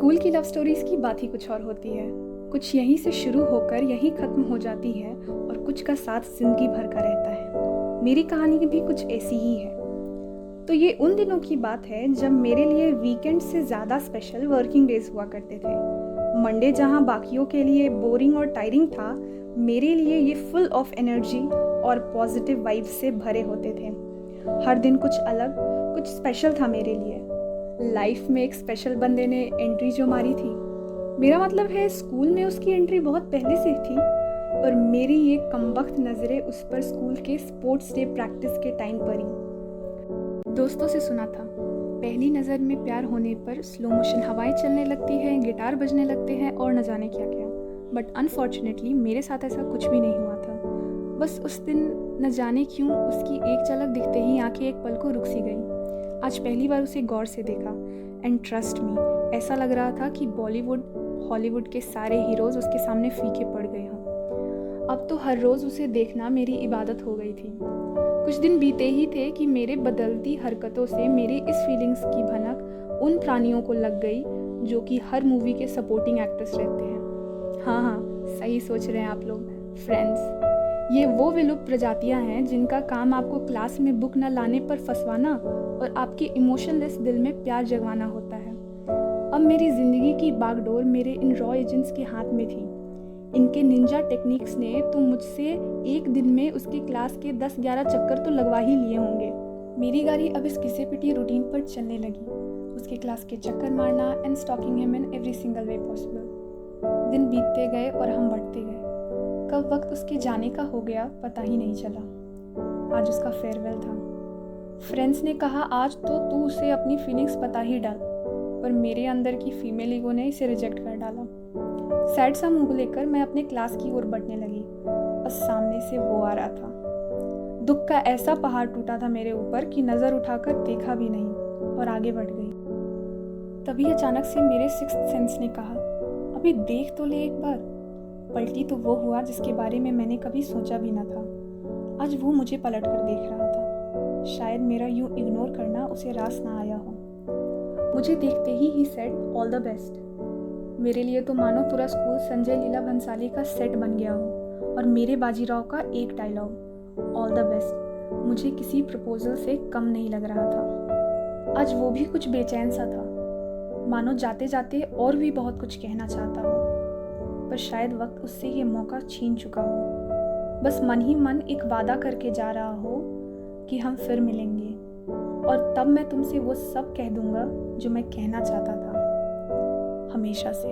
School की love stories की बात ही कुछ और होती है। कुछ यहीं से शुरू होकर यहीं ख़त्म हो जाती है और कुछ का साथ जिंदगी भर का रहता है। मेरी कहानी भी कुछ ऐसी ही है। तो ये उन दिनों की बात है जब मेरे लिए वीकेंड से ज़्यादा स्पेशल वर्किंग डेज हुआ करते थे। मंडे जहाँ बाकियों के लिए बोरिंग और टायरिंग था, मेरे लिए ये फुल ऑफ एनर्जी और पॉजिटिव वाइब्स से भरे होते थे। हर दिन कुछ अलग, कुछ स्पेशल था मेरे लिए। लाइफ में एक स्पेशल बंदे ने एंट्री जो मारी थी, मेरा मतलब है स्कूल में उसकी एंट्री बहुत पहले से थी, और मेरी ये कमबख्त नज़रें उस पर स्कूल के स्पोर्ट्स डे प्रैक्टिस के टाइम पर ही। दोस्तों से सुना था, पहली नज़र में प्यार होने पर स्लो मोशन हवाएं चलने लगती हैं, गिटार बजने लगते हैं और न जाने क्या क्या। बट अनफॉर्चुनेटली मेरे साथ ऐसा कुछ भी नहीं हुआ था। बस उस दिन न जाने क्यों उसकी एक झलक दिखते ही आंखें एक पल को रुक सी गई। आज पहली बार उसे गौर से देखा, एंड ट्रस्ट मी, ऐसा लग रहा था कि बॉलीवुड हॉलीवुड के सारे हीरोज़ उसके सामने फीके पड़ गए हों। अब तो हर रोज़ उसे देखना मेरी इबादत हो गई थी। कुछ दिन बीते ही थे कि मेरे बदलती हरकतों से मेरी इस फीलिंग्स की भनक उन प्राणियों को लग गई जो कि हर मूवी के सपोर्टिंग एक्टर्स रहते हैं। हाँ, सही सोच रहे हैं आप लोग, फ्रेंड्स। ये वो विलुप्त प्रजातियां हैं जिनका काम आपको क्लास में बुक न लाने पर फंसवाना और आपके इमोशनलेस दिल में प्यार जगवाना होता है। अब मेरी ज़िंदगी की बागडोर मेरे इन रॉ एजेंट्स के हाथ में थी। इनके निंजा टेक्निक्स ने तो मुझसे एक दिन में उसके क्लास के 10-11 चक्कर तो लगवा ही लिए होंगे। मेरी गाड़ी अब इस घिसे पिटी रूटीन पर चलने लगी, उसके क्लास के चक्कर मारना and stalking him in every single way possible. दिन बीतते गए और हम बढ़ते गए। कब वक्त उसके जाने का हो गया पता ही नहीं चला। आज उसका फेयरवेल था। फ्रेंड्स ने कहा आज तो तू उसे अपनी फीलिंग्स बता ही डाल, पर मेरे अंदर की फीमेल ईगो ने इसे रिजेक्ट कर डाला। सैड सा मुंह लेकर मैं अपने क्लास की ओर बढ़ने लगी, बस सामने से वो आ रहा था। दुख का ऐसा पहाड़ टूटा था मेरे ऊपर कि नज़र उठाकर देखा भी नहीं और आगे बढ़ गई। तभी अचानक से मेरे सिक्स्थ सेंस ने कहा, अभी देख तो ले एक बार। पलटी तो वो हुआ जिसके बारे में मैंने कभी सोचा भी न था। आज वो मुझे पलट कर देख रहा था। शायद मेरा यूं इग्नोर करना उसे रास ना आया हो। मुझे देखते he said all the best. मेरे लिए तो मानो पूरा स्कूल संजय लीला भंसाली का सेट बन गया हो और मेरे बाजीराव का एक डायलॉग ऑल द बेस्ट मुझे किसी प्रपोजल से कम नहीं लग रहा था। आज वो भी कुछ बेचैन सा था, मानो जाते जाते और भी बहुत कुछ कहना चाहता हो, पर शायद वक्त उससे ये मौका छीन चुका हो। बस मन ही मन एक वादा करके जा रहा हो कि हम फिर मिलेंगे, और तब मैं तुमसे वो सब कह दूंगा जो मैं कहना चाहता था हमेशा से।